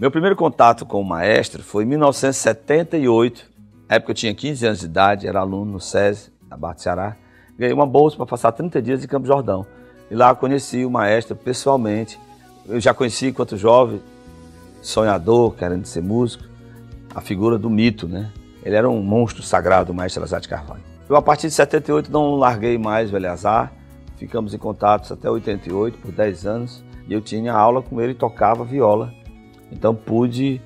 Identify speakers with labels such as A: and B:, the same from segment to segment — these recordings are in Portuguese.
A: Meu primeiro contato com o maestro foi em 1978, na época eu tinha 15 anos de idade, era aluno no SESI, na Barra do Ceará. Ganhei uma bolsa para passar 30 dias em Campos do Jordão. E lá eu conheci o maestro pessoalmente. Eu já conheci enquanto jovem, sonhador, querendo ser músico, a figura do mito, né? Ele era um monstro sagrado, o maestro Eleazar de Carvalho. Eu, a partir de 78, não larguei mais o Eleazar. Ficamos em contato até 88, por 10 anos. E eu tinha aula com ele e tocava viola. Então pude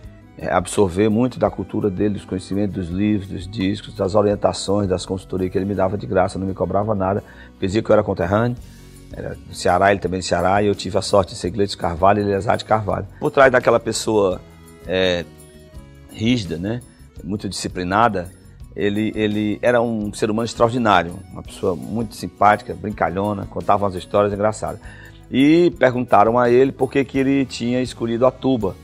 A: absorver muito da cultura dele, dos conhecimentos dos livros, dos discos, das orientações, das consultorias que ele me dava de graça, não me cobrava nada. Dizia que eu era conterrâneo, era do Ceará, ele também do Ceará, e eu tive a sorte de ser Gleito de Carvalho e Eleazar de Carvalho. Por trás daquela pessoa rígida, né, muito disciplinada, ele era um ser humano extraordinário, uma pessoa muito simpática, brincalhona, contava umas histórias engraçadas. E perguntaram a ele por que ele tinha escolhido a tuba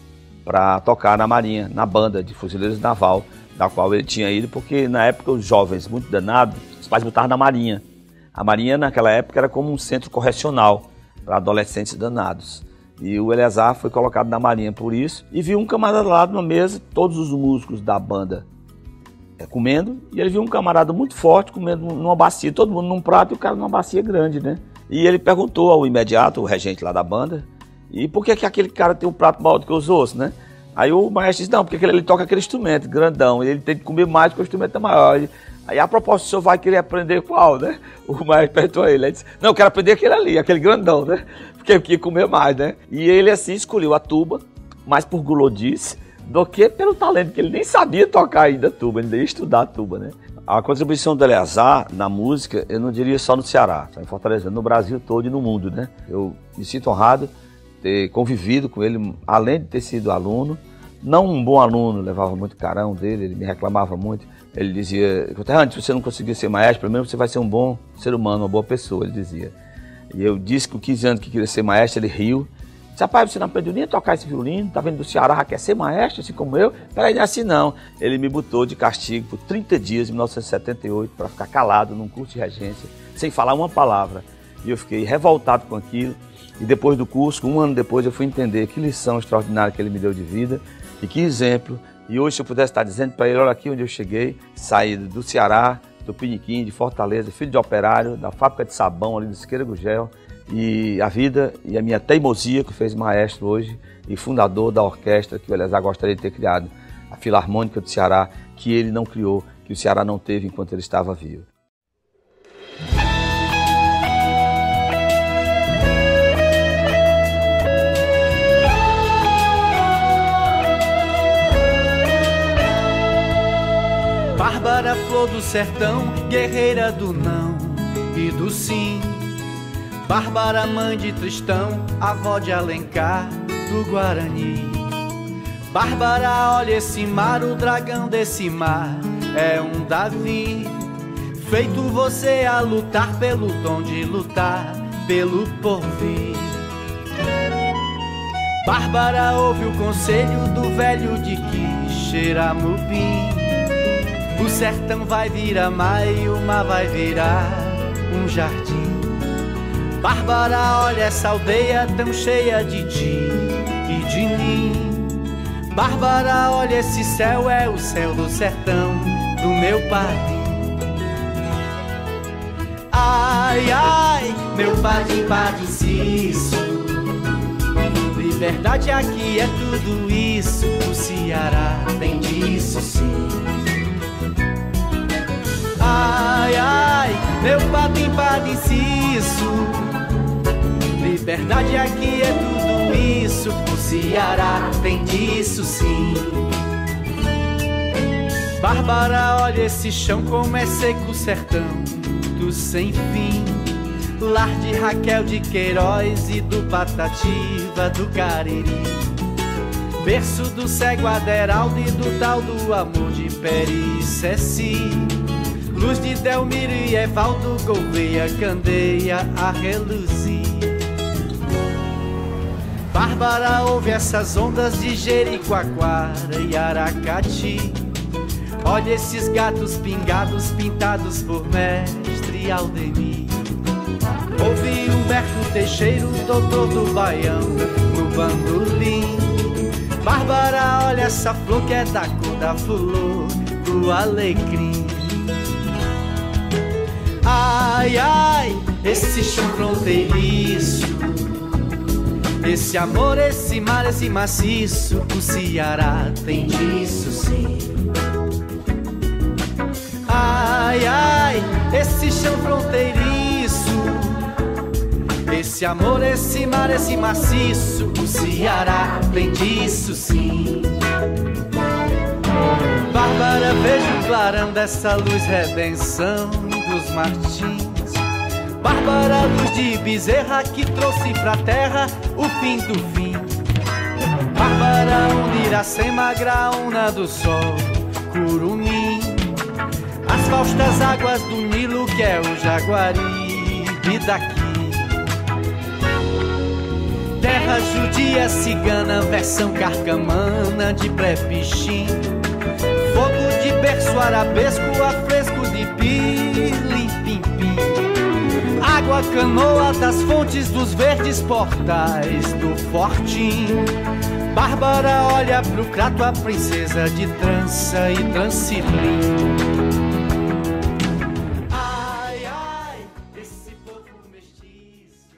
A: para tocar na Marinha, na banda de fuzileiros naval, da qual ele tinha ido, porque na época os jovens, muito danados, os pais botavam na Marinha. A Marinha naquela época era como um centro correcional para adolescentes danados. E o Eleazar foi colocado na Marinha por isso, e viu um camarada lá na mesa, todos os músicos da banda comendo, e ele viu um camarada muito forte comendo numa bacia, todo mundo num prato e o cara numa bacia grande, né? E ele perguntou ao imediato, o regente lá da banda, e por que aquele cara tem um prato maior do que os outros, né? Aí o maestro disse, não, porque ele toca aquele instrumento grandão, e ele tem que comer mais porque o instrumento é maior. Aí a propósito, o senhor vai querer aprender qual, né? O maestro perguntou a ele, disse, não, eu quero aprender aquele ali, aquele grandão, né? Porque eu queria comer mais, né? E ele assim escolheu a tuba, mais por gulodice, do que pelo talento, que ele nem sabia tocar ainda a tuba, ele ia estudar a tuba, né? A contribuição do Eleazar na música, eu não diria só no Ceará, só em Fortaleza, no Brasil todo e no mundo, né? Eu me sinto honrado ter convivido com ele, além de ter sido aluno, não um bom aluno, levava muito carão dele, ele me reclamava muito, ele dizia, se você não conseguir ser maestro, pelo menos você vai ser um bom ser humano, uma boa pessoa, ele dizia. E eu disse com 15 anos que queria ser maestro, ele riu, disse, rapaz, você não aprendeu nem a tocar esse violino, tá vendo do Ceará, quer ser maestro, assim como eu? Peraí, não é assim não. Ele me botou de castigo por 30 dias, em 1978, para ficar calado num curso de regência, sem falar uma palavra. E eu fiquei revoltado com aquilo. E depois do curso, um ano depois, eu fui entender que lição extraordinária que ele me deu de vida e que exemplo. E hoje, se eu pudesse estar dizendo para ele, olha aqui onde eu cheguei, saí do Ceará, do Piniquim, de Fortaleza, filho de operário, da fábrica de sabão ali do Siqueira Gugel, e a vida e a minha teimosia que fez maestro hoje e fundador da orquestra que o Eleazar gostaria de ter criado, a Filarmônica do Ceará, que ele não criou, que o Ceará não teve enquanto ele estava vivo.
B: Bárbara, flor do sertão, guerreira do não e do sim. Bárbara, mãe de Tristão, avó de Alencar, do Guarani. Bárbara, olha esse mar, o dragão desse mar é um Davi. Feito você a lutar pelo dom de lutar, pelo porvir. Bárbara, ouve o conselho do velho de Quixeramobim. O sertão vai virar mar e o mar vai virar um jardim. Bárbara, olha essa aldeia tão cheia de ti e de mim. Bárbara, olha esse céu, é o céu do sertão do meu padim. Ai, ai, meu padim, padim, cisso. Liberdade aqui é tudo isso, o Ceará tem disso sim. Ai, ai, meu padim, padim, cisso. Liberdade aqui é tudo isso, o Ceará tem disso sim. Bárbara, olha esse chão como é seco o sertão do sem fim. Lar de Raquel de Queiroz e do Patativa do Cariri. Berço do cego Aderaldo e do tal do amor de Peri Ceci. Luz de Delmiro e Evaldo Gouveia, candeia a reluzir. Bárbara, ouve essas ondas de Jericoacoara e Aracati. Olha esses gatos pingados pintados por mestre Aldemir. Ouve Humberto Teixeira, doutor do Baião, no bandolim. Bárbara, olha essa flor que é da cor da flor do alecrim. Ai, ai, esse chão fronteiriço, esse amor, esse mar, esse maciço, o Ceará tem disso sim. Ai, ai, esse chão fronteiriço, esse amor, esse mar, esse maciço, o Ceará tem disso sim. Bárbara, veja o clarão dessa luz, redenção dos Martins. Bárbara, luz de Bezerra que trouxe pra terra o fim do fim. Bárbara, onde Iracema, graúna do sol, Curumim. As faustas águas do Nilo que é o Jaguaribe daqui. Terra judia, cigana, versão carcamana de pré-pichim. Fogo de berço arabesco, afresco de pilim-pim-pim. Água canoa das fontes dos verdes portais do Fortim. Bárbara olha pro Crato, a princesa de trança e Transcilim. Ai, ai, esse povo mestiço.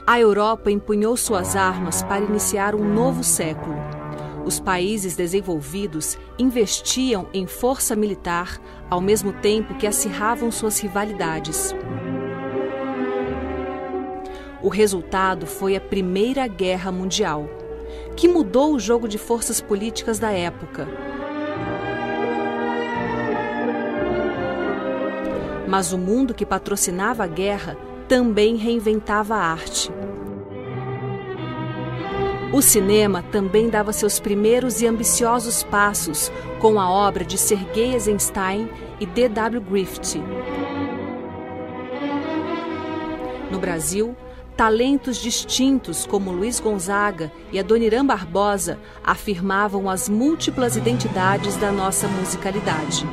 C: A Europa empunhou suas armas para iniciar um novo século. Os países desenvolvidos investiam em força militar ao mesmo tempo que acirravam suas rivalidades. O resultado foi a Primeira Guerra Mundial, que mudou o jogo de forças políticas da época. Mas o mundo que patrocinava a guerra também reinventava a arte. O cinema também dava seus primeiros e ambiciosos passos com a obra de Sergei Eisenstein e D.W. Griffith. No Brasil, talentos distintos como Luiz Gonzaga e Adoniran Barbosa afirmavam as múltiplas identidades da nossa musicalidade.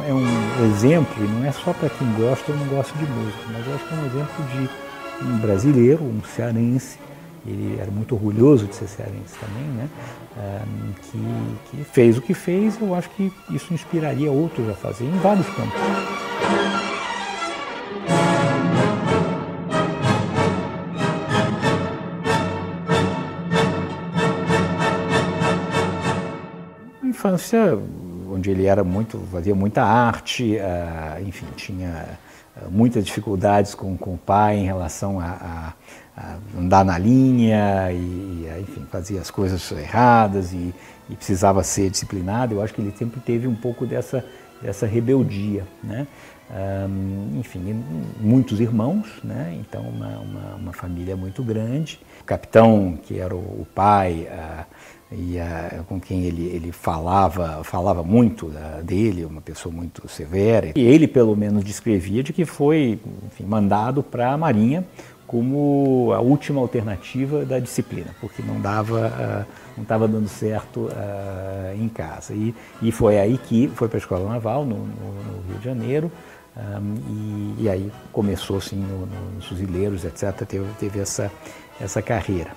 D: É um exemplo, e não é só para quem gosta ou não gosta de música, mas eu acho que é um exemplo de um brasileiro, um cearense, ele era muito orgulhoso de ser cearense também, né? Que fez o que fez. Eu acho que isso inspiraria outros a fazer em vários campos. Infância onde ele era fazia muita arte, enfim, tinha muitas dificuldades com o pai em relação a andar na linha e enfim, fazia as coisas erradas e precisava ser disciplinado. Eu acho que ele sempre teve um pouco dessa rebeldia, né? Enfim, muitos irmãos, né? Então uma família muito grande. O capitão, que era o pai, com quem ele falava muito dele, uma pessoa muito severa. E ele, pelo menos, descrevia de que foi, enfim, mandado para a Marinha como a última alternativa da disciplina, porque não estava dando certo em casa. E foi aí que foi para a Escola Naval, no Rio de Janeiro, e aí começou assim, nos fuzileiros, etc., teve essa carreira.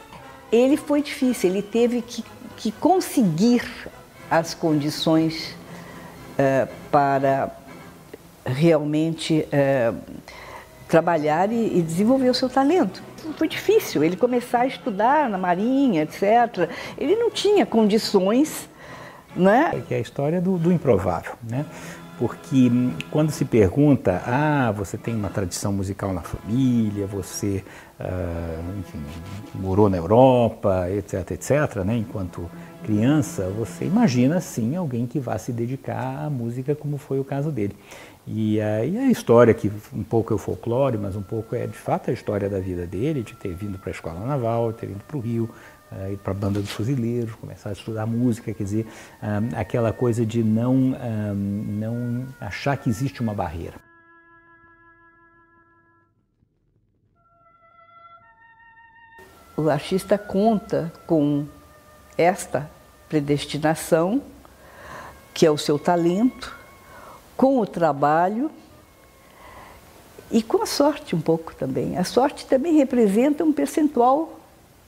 E: Ele foi difícil, ele teve que conseguir as condições para realmente trabalhar e desenvolver o seu talento. Foi difícil ele começar a estudar na Marinha, etc. Ele não tinha condições né?
D: Que é a história do improvável, né? Porque quando se pergunta, você tem uma tradição musical na família, você enfim, morou na Europa, etc, etc, né? Enquanto criança, você imagina, sim, alguém que vá se dedicar à música, como foi o caso dele. E a história, que um pouco é o folclore, mas um pouco é, de fato, a história da vida dele, de ter vindo para a escola naval, ter vindo para o Rio, ir para a banda dos fuzileiros, começar a estudar música, quer dizer, aquela coisa de não achar que existe uma barreira.
E: O artista conta com esta predestinação, que é o seu talento, com o trabalho e com a sorte um pouco também. A sorte também representa um percentual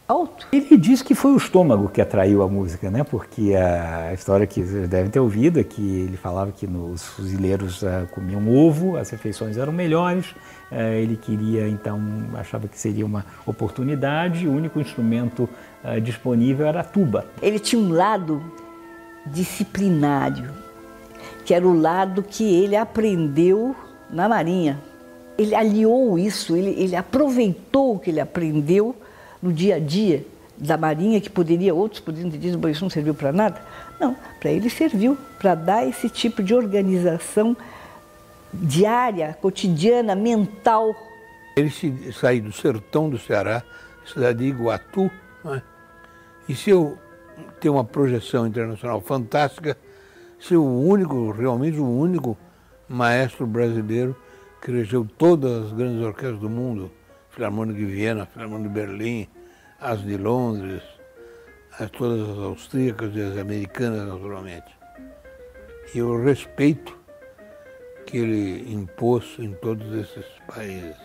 E: alto.
D: Ele diz que foi o estômago que atraiu a música, né? Porque a história que vocês devem ter ouvido é que ele falava que os fuzileiros comiam ovo, as refeições eram melhores, ele queria, então, achava que seria uma oportunidade, o único instrumento disponível era a tuba.
E: Ele tinha um lado disciplinário, que era o lado que ele aprendeu na Marinha. Ele aliou isso, ele aproveitou o que ele aprendeu no dia a dia da Marinha, que outros poderiam ter dito, isso não serviu para nada. Não, para ele serviu, para dar esse tipo de organização diária, cotidiana, mental.
F: Ele saiu do sertão do Ceará, cidade de Iguatu, né? E se eu ter uma projeção internacional fantástica, ser realmente o único maestro brasileiro que regeu todas as grandes orquestras do mundo, Filarmônica de Viena, Filarmônica de Berlim, as de Londres, todas as austríacas e as americanas, naturalmente. E o respeito que ele impôs em todos esses países.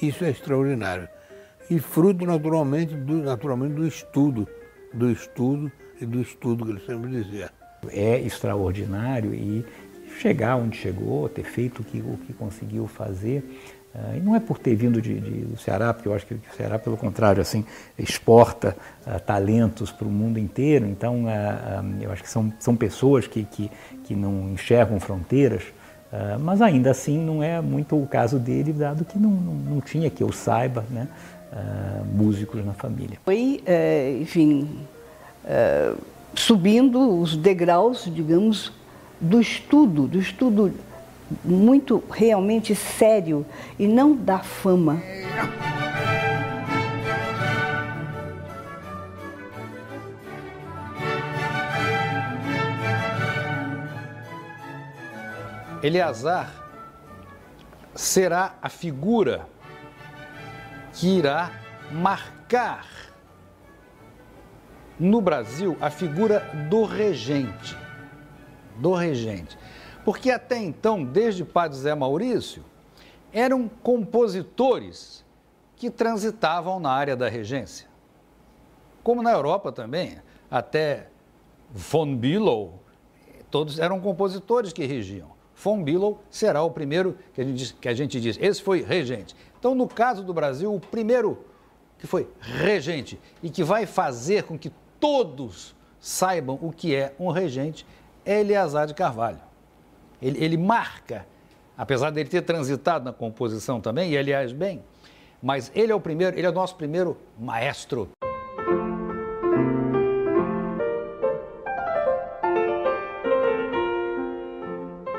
F: Isso é extraordinário. E fruto, naturalmente, do estudo que ele sempre dizia.
D: É extraordinário e chegar onde chegou, ter feito o que conseguiu fazer. E não é por ter vindo do Ceará, porque eu acho que o Ceará, pelo contrário, assim, exporta talentos para o mundo inteiro. Então, eu acho que são pessoas que não enxergam fronteiras, mas ainda assim não é muito o caso dele, dado que não tinha, que eu saiba, né, músicos na família.
E: Foi, enfim, subindo os degraus, digamos, do estudo muito realmente sério e não da fama.
G: Eleazar será a figura que irá marcar no Brasil a figura do regente. Porque até então, desde Padre Zé Maurício, eram compositores que transitavam na área da regência. Como na Europa também, até von Bülow, todos eram compositores que regiam. Von Bülow será o primeiro que a gente diz, esse foi regente. Então, no caso do Brasil, o primeiro que foi regente e que vai fazer com que todos saibam o que é um regente é Eleazar de Carvalho. Ele marca, apesar dele ter transitado na composição também, e aliás bem, mas ele é o nosso primeiro maestro.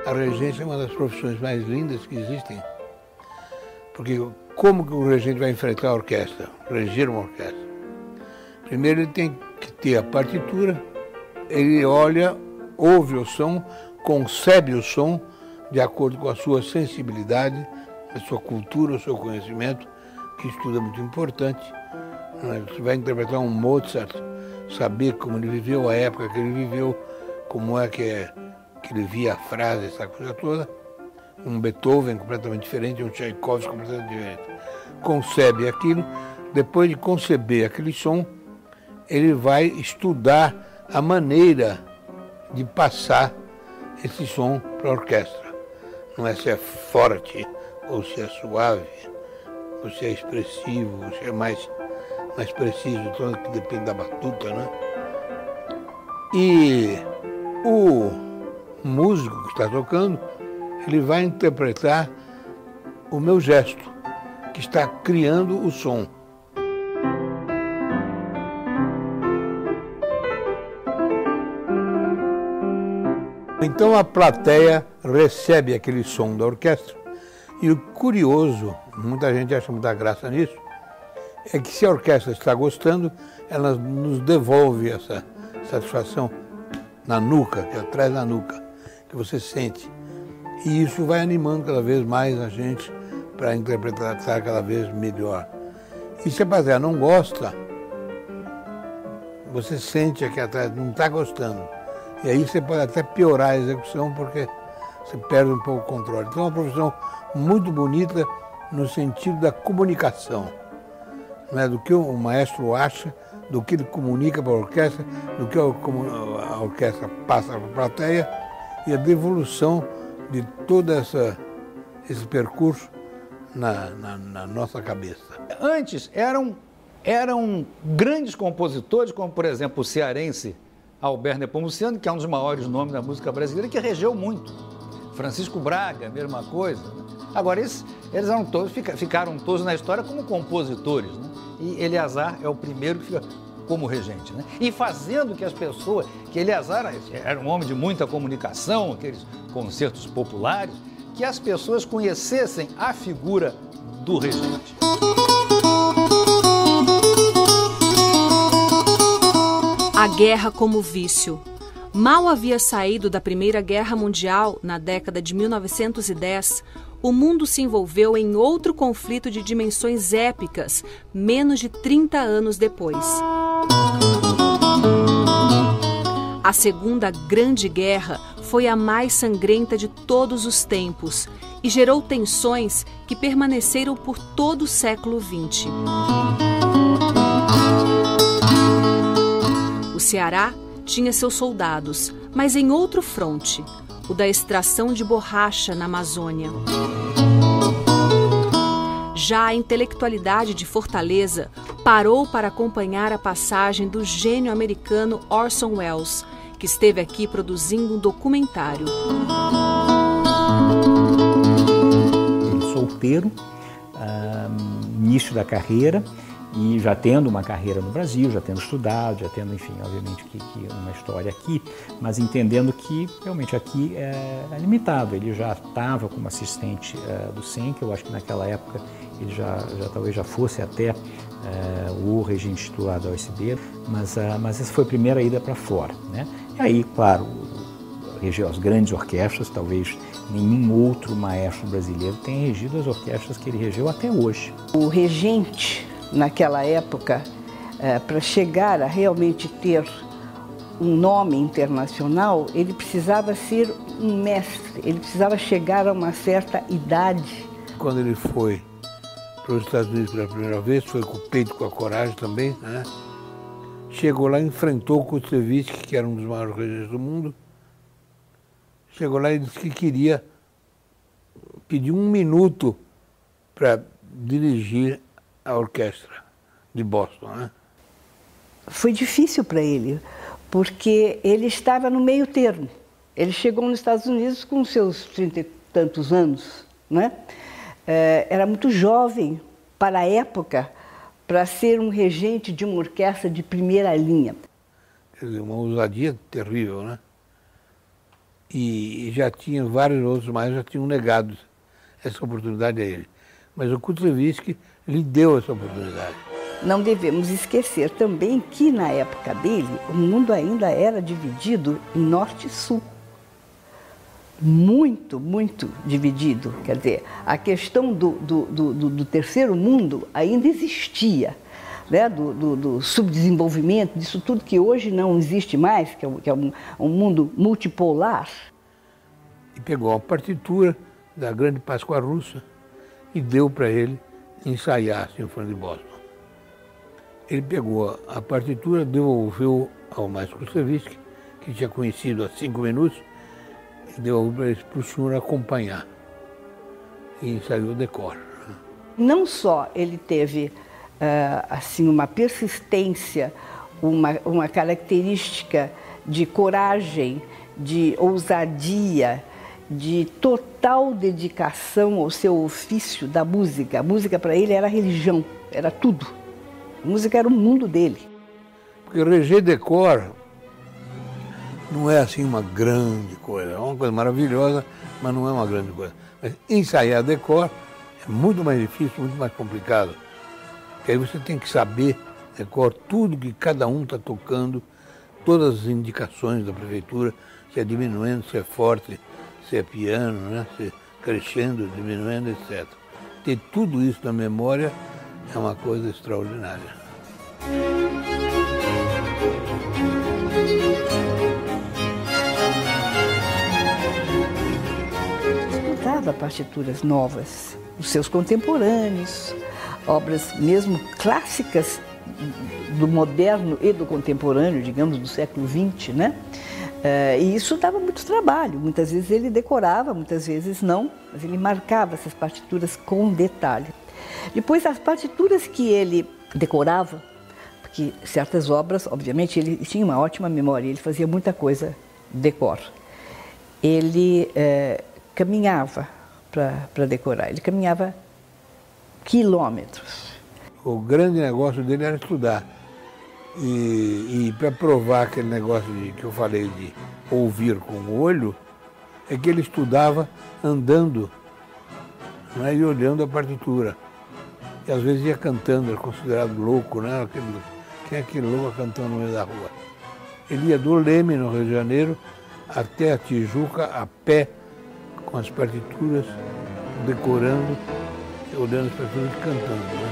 F: A regência é uma das profissões mais lindas que existem, porque como que o regente vai enfrentar a orquestra, reger uma orquestra? Primeiro ele tem que ter a partitura, ele olha, ouve o som, concebe o som de acordo com a sua sensibilidade, a sua cultura, o seu conhecimento, que isso tudo é muito importante. Você vai interpretar um Mozart, saber como ele viveu, a época que ele viveu, como é que ele via a frase, essa coisa toda. Um Beethoven completamente diferente, um Tchaikovsky completamente diferente. Concebe aquilo, depois de conceber aquele som, ele vai estudar a maneira de passar esse som para a orquestra. Não é se é forte, ou se é suave, ou se é expressivo, ou se é mais preciso, tudo que depende da batuta, né? E o músico que está tocando, ele vai interpretar o meu gesto, que está criando o som. Então a plateia recebe aquele som da orquestra. E o curioso, muita gente acha muita graça nisso, é que se a orquestra está gostando, ela nos devolve essa satisfação na nuca, que é atrás da nuca, que você sente. E isso vai animando cada vez mais a gente para interpretar cada vez melhor. E se a plateia não gosta, você sente aqui atrás, não está gostando. E aí você pode até piorar a execução, porque você perde um pouco o controle. Então é uma profissão muito bonita no sentido da comunicação. Não é? Do que o maestro acha, do que ele comunica para a orquestra, do que a orquestra passa para a plateia e a devolução de todo esse percurso na nossa cabeça.
G: Antes eram grandes compositores, como por exemplo o cearense Albert Nepomuceno, que é um dos maiores nomes da música brasileira, que regeu muito. Francisco Braga, a mesma coisa. Né? Agora, eles eram todos, ficaram todos na história como compositores. Né? E Eleazar é o primeiro que fica como regente. Né? E fazendo que as pessoas... Que Eleazar era um homem de muita comunicação, aqueles concertos populares, que as pessoas conhecessem a figura do regente.
C: A guerra como vício. Mal havia saído da Primeira Guerra Mundial, na década de 1910, o mundo se envolveu em outro conflito de dimensões épicas, menos de 30 anos depois. A Segunda Grande Guerra foi a mais sangrenta de todos os tempos e gerou tensões que permaneceram por todo o século XX. O Ceará tinha seus soldados, mas em outro fronte, o da extração de borracha na Amazônia. Já a intelectualidade de Fortaleza parou para acompanhar a passagem do gênio americano Orson Welles, que esteve aqui produzindo um documentário.
D: Ele solteiro, início da carreira, e já tendo uma carreira no Brasil, já tendo estudado, já tendo, enfim, obviamente que uma história aqui, mas entendendo que realmente aqui é limitado. Ele já estava como assistente do Senck, eu acho que naquela época ele já talvez já fosse até o regente titular da OSB, mas essa foi a primeira ida para fora, né? E aí, claro, regeu as grandes orquestras, talvez nenhum outro maestro brasileiro tenha regido as orquestras que ele regeu até hoje.
E: O regente, naquela época, para chegar a realmente ter um nome internacional, ele precisava ser um mestre, ele precisava chegar a uma certa idade.
F: Quando ele foi para os Estados Unidos pela primeira vez, foi com o peito e com a coragem também, né? Chegou lá, enfrentou o Kutlevitsky, que era um dos maiores regentes do mundo. Chegou lá e disse que queria pedir 1 minuto para dirigir a orquestra de Boston, né?
E: Foi difícil para ele, porque ele estava no meio termo. Ele chegou nos Estados Unidos com seus 30 e tantos anos, né? Era muito jovem para a época, para ser um regente de uma orquestra de primeira linha.
F: Quer dizer, uma ousadia terrível, né? E já tinha vários outros mais, já tinham negado essa oportunidade a ele. Mas o Kutlevitsky lhe deu essa oportunidade.
E: Não devemos esquecer também que, na época dele, o mundo ainda era dividido em norte e sul. Muito, muito dividido. Quer dizer, a questão do terceiro mundo ainda existia, né? Do subdesenvolvimento, disso tudo que hoje não existe mais, que é um mundo multipolar.
F: E pegou a partitura da Grande Páscoa Russa e deu para ele ensaiar a Sinfonia de Boston. Ele pegou a partitura, devolveu ao maestro Kutlevitsky, que tinha conhecido há 5 minutos, e devolveu para o senhor acompanhar. E ensaiou o decor.
E: Não só ele teve assim, uma persistência, uma característica de coragem, de ousadia, de total dedicação ao seu ofício da música. A música para ele era religião, era tudo. A música era o mundo dele.
F: Porque reger decor não é assim uma grande coisa, é uma coisa maravilhosa, mas não é uma grande coisa. Mas ensaiar decor é muito mais difícil, muito mais complicado. Porque aí você tem que saber decor tudo que cada um está tocando, todas as indicações da prefeitura, se é diminuindo, se é forte, se é piano, né? Se é crescendo, diminuindo, etc. Ter tudo isso na memória é uma coisa extraordinária.
E: Estudava partituras novas, os seus contemporâneos, obras mesmo clássicas do moderno e do contemporâneo, digamos, do século XX, né? E isso dava muito trabalho. Muitas vezes ele decorava, muitas vezes não, mas ele marcava essas partituras com detalhe. Depois, as partituras que ele decorava, porque certas obras, obviamente, ele tinha uma ótima memória, ele fazia muita coisa decor. Ele caminhava para decorar, ele caminhava quilômetros.
F: O grande negócio dele era estudar. E para provar aquele negócio que eu falei de ouvir com o olho, é que ele estudava andando, né, e olhando a partitura. E às vezes ia cantando, era considerado louco, né? Quem é aquele louco cantando no meio da rua? Ele ia do Leme, no Rio de Janeiro, até a Tijuca, a pé, com as partituras, decorando, olhando as partituras e cantando, né?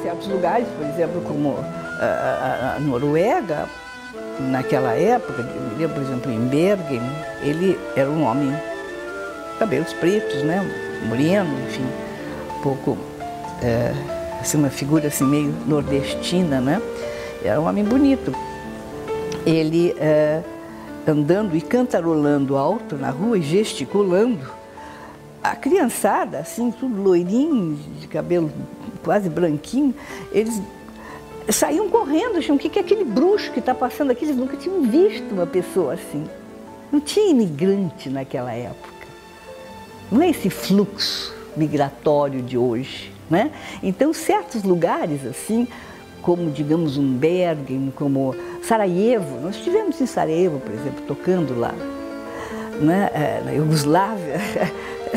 E: Certos lugares, por exemplo, como a Noruega, naquela época, eu me lembro, por exemplo, em Bergen, ele era um homem, cabelos pretos, né, moreno, enfim, um pouco, assim, uma figura assim, meio nordestina, né, era um homem bonito. Ele andando e cantarolando alto na rua e gesticulando, a criançada, assim, tudo loirinho, de cabelo quase branquinho, eles saíam correndo, acham o que é aquele bruxo que está passando aqui? Eles nunca tinham visto uma pessoa assim. Não tinha imigrante naquela época. Não é esse fluxo migratório de hoje, né? Então, certos lugares assim, como, digamos, um Bergen, como Sarajevo, nós estivemos em Sarajevo, por exemplo, tocando lá, né? Na Iugoslávia,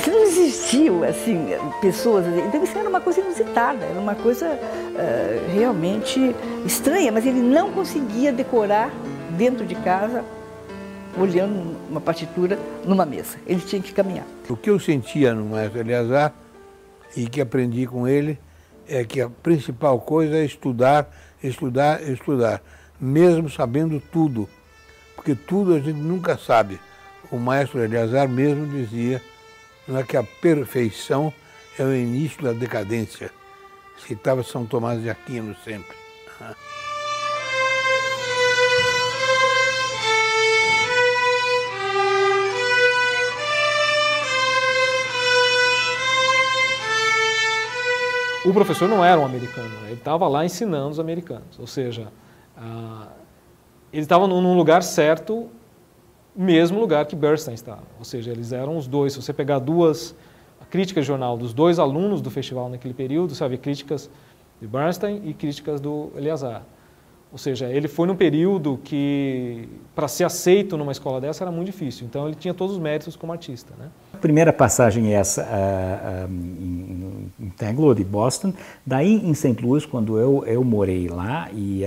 E: não existiam assim, pessoas, então isso era uma coisa inusitada, era uma coisa realmente estranha, mas ele não conseguia decorar dentro de casa, olhando uma partitura numa mesa, ele tinha que caminhar.
F: O que eu sentia no maestro Eleazar e que aprendi com ele é que a principal coisa é estudar, estudar, estudar, mesmo sabendo tudo, porque tudo a gente nunca sabe. O maestro Eleazar mesmo dizia que a perfeição é o início da decadência. Citava São Tomás de Aquino sempre.
H: O professor não era um americano, ele estava lá ensinando os americanos, ou seja, ele estava num lugar certo, mesmo lugar que Bernstein estava, ou seja, eles eram os dois. Se você pegar a crítica de jornal dos dois alunos do festival naquele período, sabe, críticas de Bernstein e críticas do Eleazar. Ou seja, ele foi num período que, para ser aceito numa escola dessa, era muito difícil. Então, ele tinha todos os méritos como artista, né?
D: A primeira passagem é essa em Tanglewood, de Boston. Daí, em St. Louis, quando eu morei lá e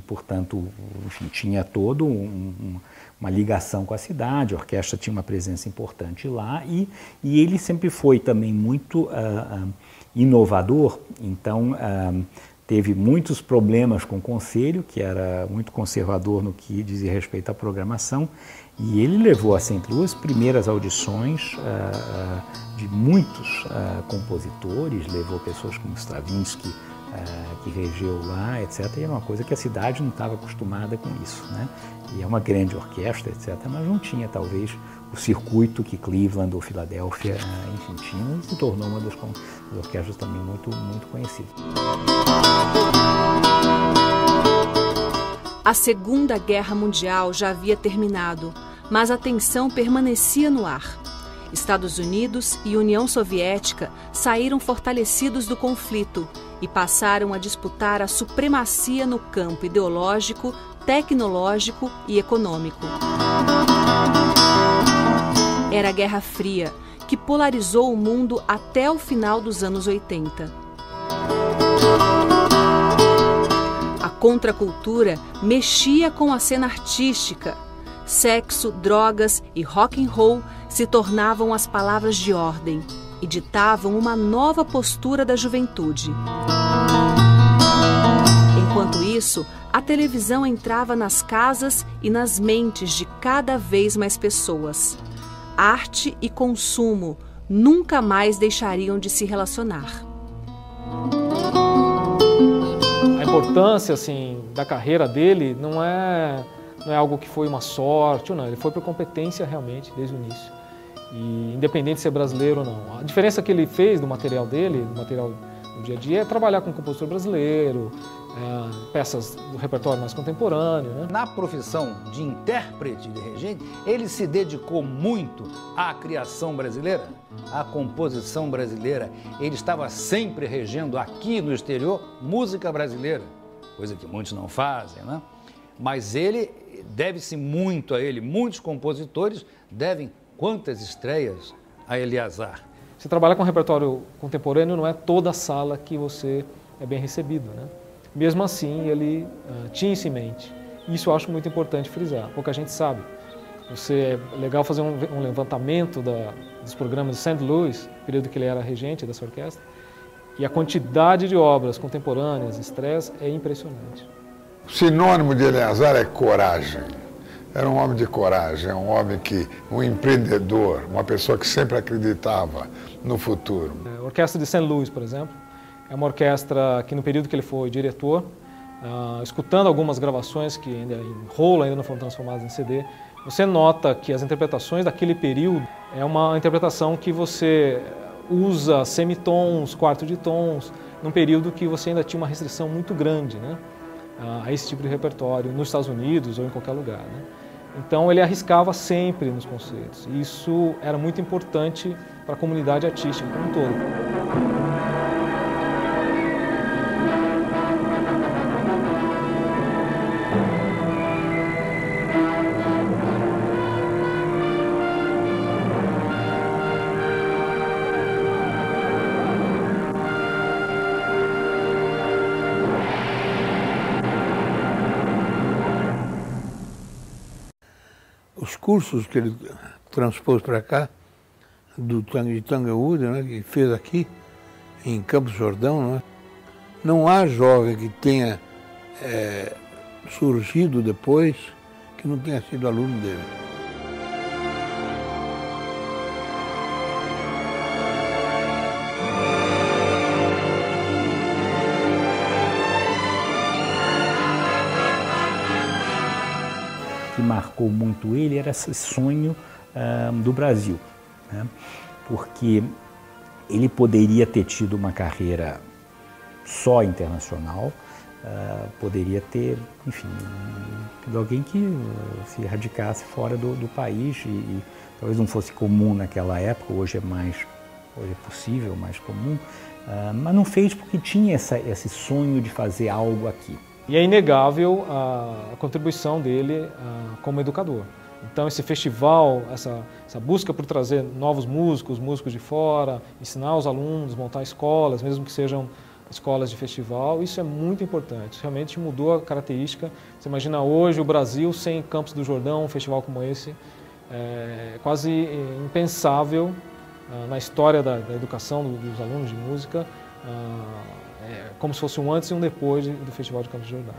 D: portanto, enfim, tinha todo uma ligação com a cidade, a orquestra tinha uma presença importante lá e ele sempre foi também muito inovador, então teve muitos problemas com o conselho, que era muito conservador no que dizia respeito à programação, e ele levou a St. Louis primeiras audições de muitos compositores, levou pessoas como Stravinsky, que regeu lá, etc. E era uma coisa que a cidade não estava acostumada com isso, né? E é uma grande orquestra, etc. Mas não tinha, talvez, o circuito que Cleveland ou Filadélfia, enfim, tinham, e se tornou uma das orquestras também muito conhecidas.
C: A Segunda Guerra Mundial já havia terminado, mas a tensão permanecia no ar. Estados Unidos e União Soviética saíram fortalecidos do conflito e passaram a disputar a supremacia no campo ideológico, tecnológico e econômico. Era a Guerra Fria, que polarizou o mundo até o final dos anos 80. A contracultura mexia com a cena artística. Sexo, drogas e rock and roll se tornavam as palavras de ordem e ditavam uma nova postura da juventude. Enquanto isso, a televisão entrava nas casas e nas mentes de cada vez mais pessoas. Arte e consumo nunca mais deixariam de se relacionar.
H: A importância, assim, da carreira dele não é algo que foi uma sorte ou não, ele foi por competência realmente desde o início. E independente de ser brasileiro ou não. A diferença que ele fez do material dele, do material do dia a dia, é trabalhar com um compositor brasileiro, peças do repertório mais contemporâneo, né?
G: Na profissão de intérprete de regente, ele se dedicou muito à criação brasileira, à composição brasileira. Ele estava sempre regendo aqui no exterior música brasileira, coisa que muitos não fazem, né? Mas ele, deve-se muito a ele, muitos compositores devem quantas estreias a Eleazar.
H: Você trabalhar com repertório contemporâneo não é toda a sala que você é bem recebido, né? Mesmo assim, ele tinha isso em mente. Isso eu acho muito importante frisar, pouca gente sabe. É legal fazer um levantamento dos programas de St. Louis, período que ele era regente dessa orquestra, e a quantidade de obras contemporâneas, estreias, é impressionante.
I: O sinônimo de Eleazar é coragem. Era um homem de coragem, um empreendedor, uma pessoa que sempre acreditava no futuro.
H: A Orquestra de St. Louis, por exemplo, é uma orquestra que no período que ele foi diretor, escutando algumas gravações que ainda em rolo ainda não foram transformadas em CD, você nota que as interpretações daquele período é uma interpretação que você usa semitons, quarto de tons, num período que você ainda tinha uma restrição muito grande, né, a esse tipo de repertório nos Estados Unidos ou em qualquer lugar, né? Então ele arriscava sempre nos conceitos. E isso era muito importante para a comunidade artística como um todo.
F: Os cursos que ele transpôs para cá, de Tanglewood, né, que fez aqui, em Campos Jordão, né, não há jovem que tenha surgido depois que não tenha sido aluno dele.
D: Que marcou muito ele era esse sonho do Brasil, né? Porque ele poderia ter tido uma carreira só internacional, poderia ter, enfim, alguém que se radicasse fora do país e talvez não fosse comum naquela época, hoje é possível, mais comum, mas não fez porque tinha esse sonho de fazer algo aqui.
H: E é inegável a contribuição dele como educador. Então esse festival, essa busca por trazer novos músicos de fora, ensinar os alunos, montar escolas, mesmo que sejam escolas de festival, isso é muito importante. Realmente mudou a característica. Você imagina hoje o Brasil sem Campos do Jordão, um festival como esse, é quase impensável na história da educação dos alunos de música. Como se fosse um antes e um depois do Festival de Campos do Jordão.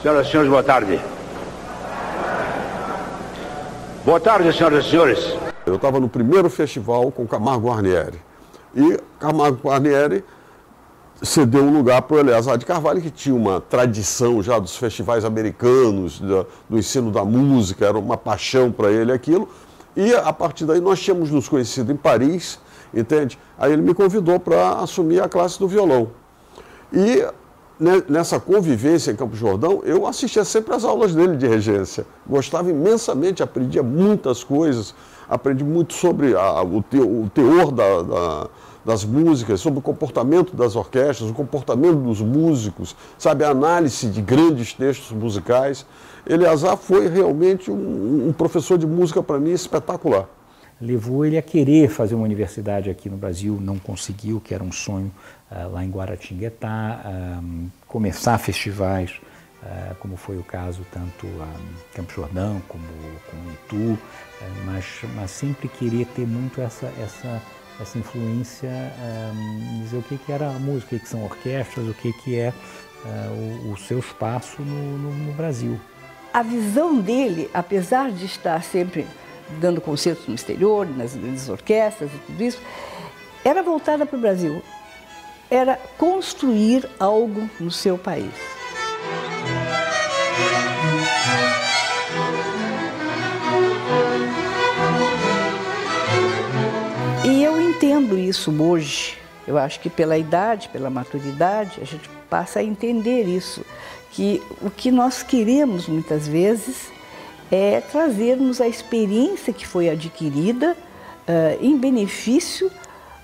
J: Senhoras e senhores, boa tarde. Boa tarde, senhoras e senhores.
K: Eu estava no primeiro festival com Camargo Guarnieri. E Camargo Guarnieri cedeu um lugar para o Eleazar de Carvalho, que tinha uma tradição já dos festivais americanos, do ensino da música, era uma paixão para ele aquilo. E a partir daí nós tínhamos nos conhecido em Paris, entende? Aí ele me convidou para assumir a classe do violão. E nessa convivência em Campos do Jordão, eu assistia sempre às aulas dele de regência. Gostava imensamente, aprendia muitas coisas, aprendi muito sobre o teor das músicas, sobre o comportamento das orquestras, o comportamento dos músicos, sabe, a análise de grandes textos musicais. Eleazar foi realmente um professor de música para mim espetacular.
D: Levou ele a querer fazer uma universidade aqui no Brasil, não conseguiu, que era um sonho lá em Guaratinguetá, começar festivais, como foi o caso tanto em Campos do Jordão como Itu, mas sempre querer ter muito essa influência, dizer o que era a música, o que são orquestras, o que é o seu espaço no Brasil.
E: A visão dele, apesar de estar sempre dando concertos no exterior, nas grandes orquestras e tudo isso, era voltada para o Brasil. Era construir algo no seu país. E eu entendo isso hoje. Eu acho que pela idade, pela maturidade, a gente passa a entender isso. Que o que nós queremos muitas vezes é trazermos a experiência que foi adquirida em benefício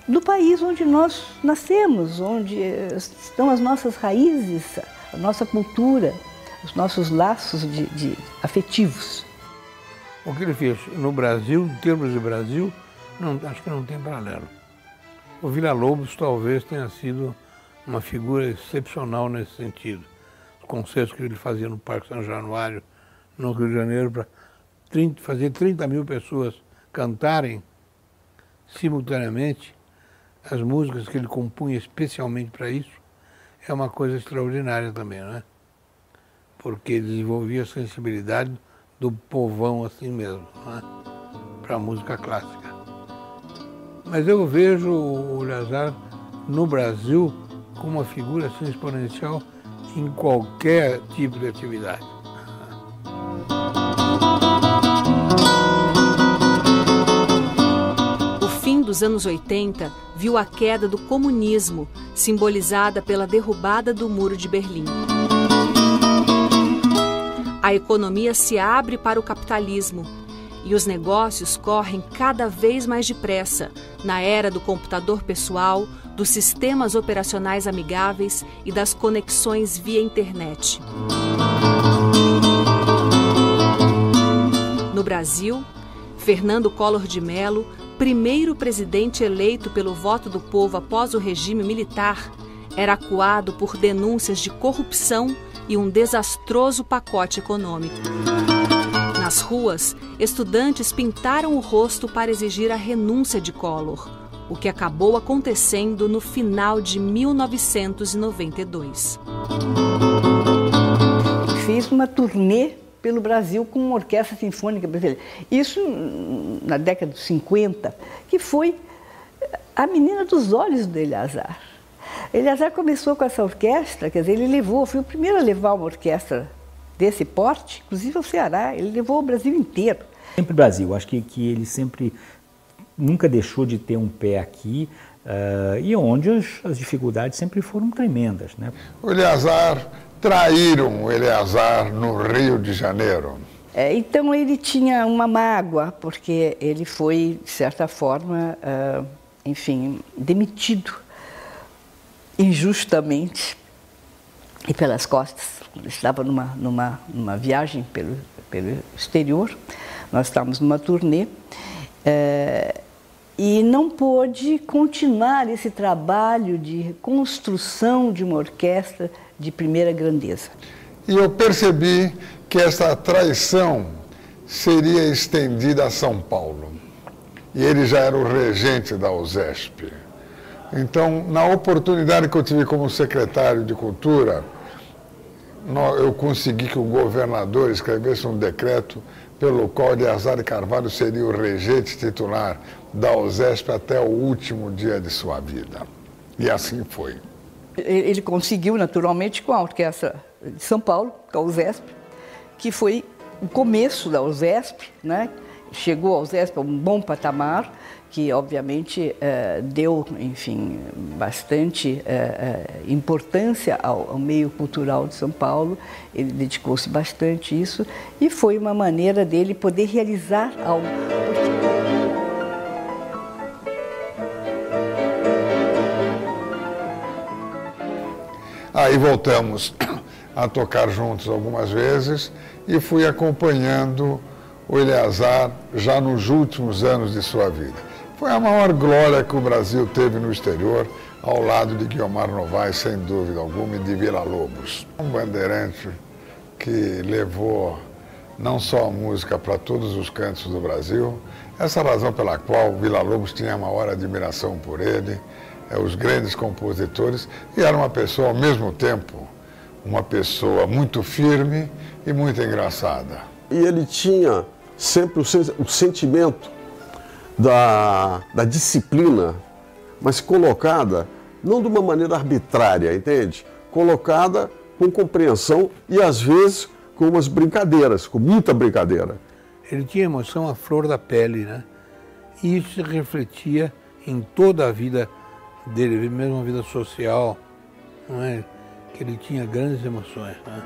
E: do país onde nós nascemos, onde estão as nossas raízes, a nossa cultura, os nossos laços afetivos.
F: O que ele fez no Brasil, em termos de Brasil, acho que não tem paralelo. O Villa-Lobos talvez tenha sido uma figura excepcional nesse sentido. Os concertos que ele fazia no Parque São Januário, no Rio de Janeiro, para fazer 30 mil pessoas cantarem simultaneamente as músicas que ele compunha especialmente para isso, é uma coisa extraordinária também, né? Porque desenvolvia a sensibilidade do povão assim mesmo, né? Para a música clássica. Mas eu vejo o Eleazar no Brasil como uma figura assim, exponencial em qualquer tipo de atividade.
C: O fim dos anos 80 viu a queda do comunismo, simbolizada pela derrubada do Muro de Berlim. A economia se abre para o capitalismo e os negócios correm cada vez mais depressa na era do computador pessoal, dos sistemas operacionais amigáveis e das conexões via internet. No Brasil, Fernando Collor de Mello, primeiro presidente eleito pelo voto do povo após o regime militar, era acuado por denúncias de corrupção e um desastroso pacote econômico. Nas ruas, estudantes pintaram o rosto para exigir a renúncia de Collor, o que acabou acontecendo no final de 1992.
E: Fiz uma turnê pelo Brasil com uma orquestra sinfônica brasileira. Isso na década de 50, que foi a menina dos olhos do Eleazar. Eleazar começou com essa orquestra, quer dizer, foi o primeiro a levar uma orquestra desse porte, inclusive ao Ceará, ele levou o Brasil inteiro.
D: Sempre Brasil, acho que ele sempre, nunca deixou de ter um pé aqui, e onde as dificuldades sempre foram tremendas, né?
I: O Eleazar, traíram o Eleazar no Rio de Janeiro.
E: Então ele tinha uma mágoa, porque ele foi, de certa forma, enfim, demitido injustamente e pelas costas. Ele estava numa viagem pelo exterior, nós estávamos numa turnê, e não pôde continuar esse trabalho de construção de uma orquestra de primeira grandeza.
I: E eu percebi que essa traição seria estendida a São Paulo. E ele já era o regente da USESP. Então, na oportunidade que eu tive como secretário de Cultura, eu consegui que o governador escrevesse um decreto pelo qual Eleazar de Carvalho seria o regente titular da USESP até o último dia de sua vida. E assim foi.
E: Ele conseguiu, naturalmente, com a Orquestra de São Paulo, com a USESP, que foi o começo da USESP, né? Chegou a USESP a um bom patamar, que obviamente deu, enfim, bastante importância ao meio cultural de São Paulo. Ele dedicou-se bastante a isso e foi uma maneira dele poder realizar algo.
I: Aí voltamos a tocar juntos algumas vezes e fui acompanhando o Eleazar já nos últimos anos de sua vida. Foi a maior glória que o Brasil teve no exterior, ao lado de Guiomar Novaes, sem dúvida alguma, e de Villa-Lobos. Um bandeirante que levou não só a música para todos os cantos do Brasil, essa é a razão pela qual Villa-Lobos tinha a maior admiração por ele, os grandes compositores, e era uma pessoa, ao mesmo tempo, uma pessoa muito firme e muito engraçada.
K: E ele tinha sempre o sentimento da disciplina, mas colocada não de uma maneira arbitrária, entende? Colocada com compreensão e, às vezes, com umas brincadeiras, com muita brincadeira.
F: Ele tinha emoção à flor da pele, né? E isso se refletia em toda a vida dele, mesmo a vida social, não é? Que ele tinha grandes emoções, né?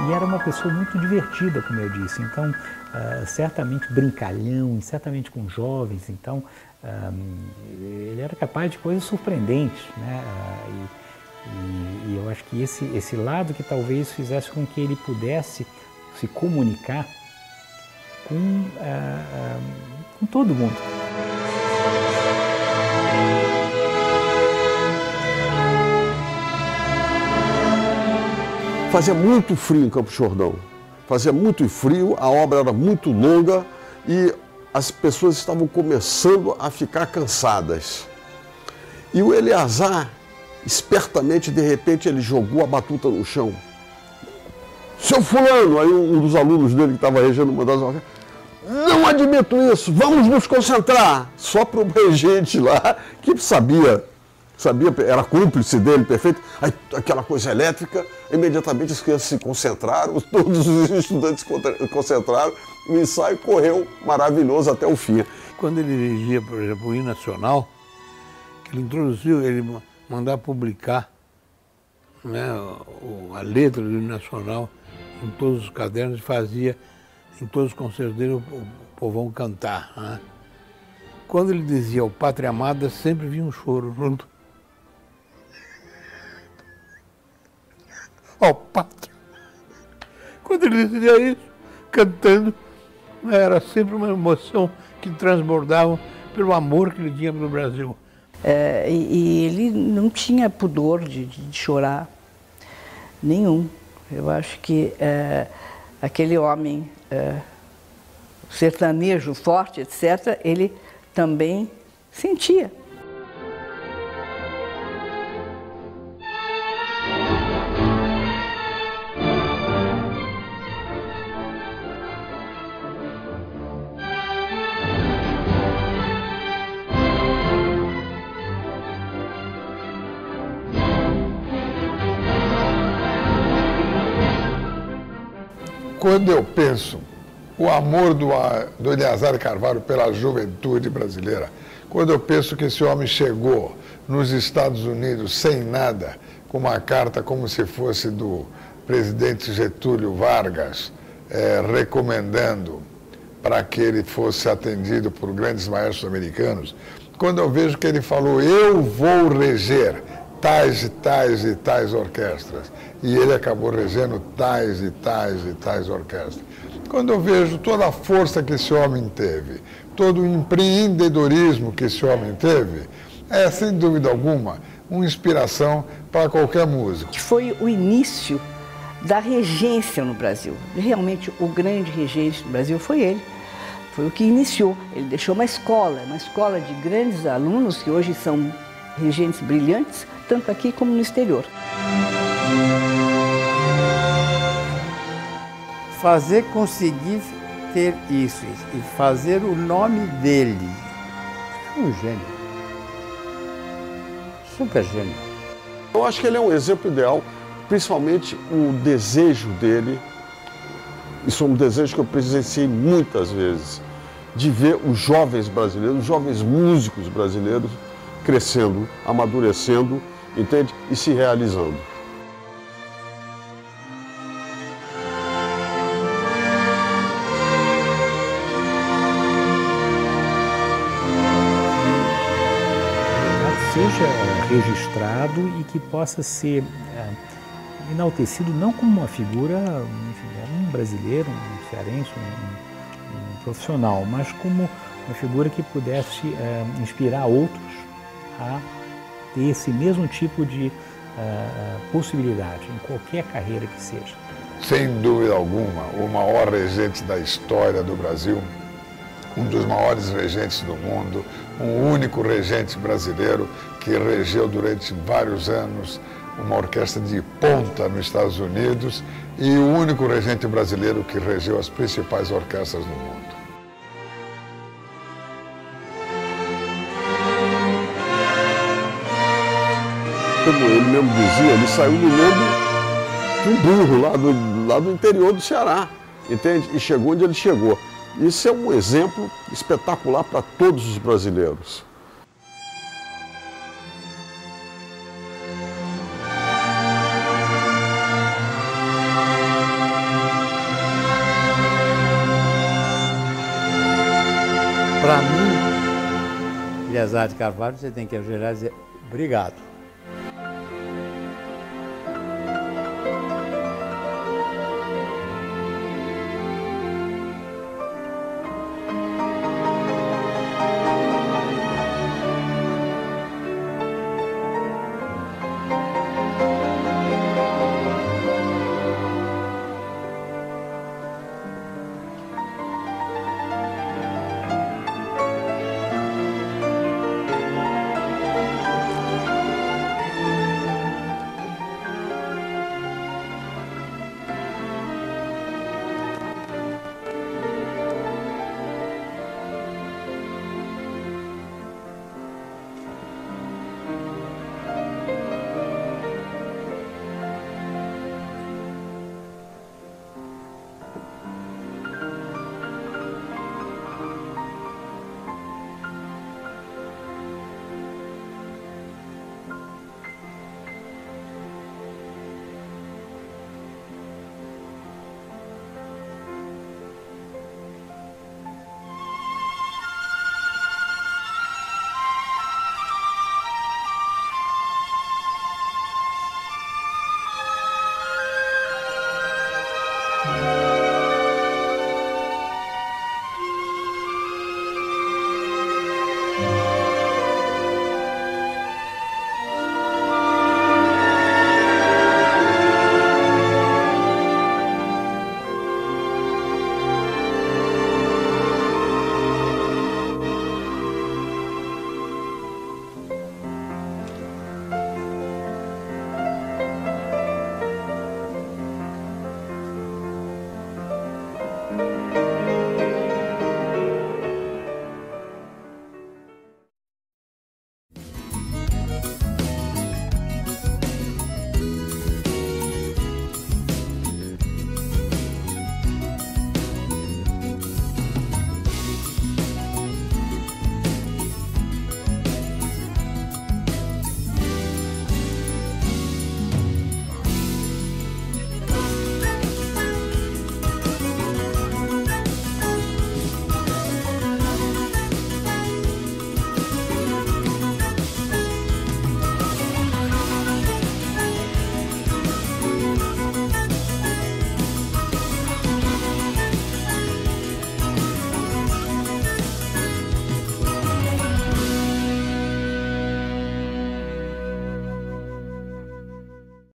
D: E era uma pessoa muito divertida, como eu disse, então certamente brincalhão, e certamente com jovens, então ele era capaz de coisas surpreendentes, né? E eu acho que esse lado que talvez fizesse com que ele pudesse se comunicar com todo mundo.
K: Fazia muito frio em Campos do Jordão, fazia muito frio, a obra era muito longa e as pessoas estavam começando a ficar cansadas. E o Eleazar, espertamente, de repente, ele jogou a batuta no chão. Seu fulano, aí um dos alunos dele que estava regendo uma das orquestras, não admito isso, vamos nos concentrar. Só para o regente lá, que sabia, era cúmplice dele, perfeito. Aí, aquela coisa elétrica, imediatamente as crianças se concentraram, todos os estudantes se concentraram, o ensaio correu maravilhoso até o fim.
F: Quando ele dirigia, por exemplo, o hino nacional, que ele introduziu, ele mandava publicar, né, a letra do hino nacional em todos os cadernos e fazia em todos os concertos dele o povão cantar, né? Quando ele dizia o Pátria Amada, sempre vinha um choro junto. Ó, Pátria! Quando ele dizia isso, cantando, era sempre uma emoção que transbordava pelo amor que ele tinha pelo Brasil.
E: E ele não tinha pudor de chorar, nenhum. Eu acho que aquele homem sertanejo, forte, etc., ele também sentia.
I: Quando eu penso o amor do Eleazar Carvalho pela juventude brasileira, quando eu penso que esse homem chegou nos Estados Unidos sem nada, com uma carta como se fosse do presidente Getúlio Vargas, recomendando para que ele fosse atendido por grandes maestros americanos, quando eu vejo que ele falou, eu vou reger tais e tais e tais orquestras, e ele acabou regendo tais e tais e tais orquestras. Quando eu vejo toda a força que esse homem teve, todo o empreendedorismo que esse homem teve, é, sem dúvida alguma, uma inspiração para qualquer músico.
E: Foi o início da regência no Brasil. Realmente, o grande regente do Brasil foi ele. Foi o que iniciou. Ele deixou uma escola de grandes alunos que hoje são regentes brilhantes, tanto aqui como no exterior.
J: Conseguir ter isso e fazer o nome dele. É um gênio. Super gênio.
K: Eu acho que ele é um exemplo ideal, principalmente o desejo dele, isso é um desejo que eu presenciei muitas vezes, de ver os jovens brasileiros, os jovens músicos brasileiros crescendo, amadurecendo, entende? E se realizando.
D: Seja registrado e que possa ser enaltecido não como uma figura, enfim, um brasileiro, um cearense, um profissional, mas como uma figura que pudesse inspirar outros a ter esse mesmo tipo de possibilidade em qualquer carreira que seja.
I: Sem dúvida alguma, o maior regente da história do Brasil, um dos maiores regentes do mundo, um único regente brasileiro que regeu durante vários anos uma orquestra de ponta nos Estados Unidos e o único regente brasileiro que regeu as principais orquestras do mundo.
K: Como ele mesmo dizia, ele saiu do lombo de um burro lá do interior do Ceará, entende? E chegou onde ele chegou. Isso é um exemplo espetacular para todos os brasileiros.
J: Para mim, Eliezer de Carvalho, você tem que ajoelhar e dizer obrigado.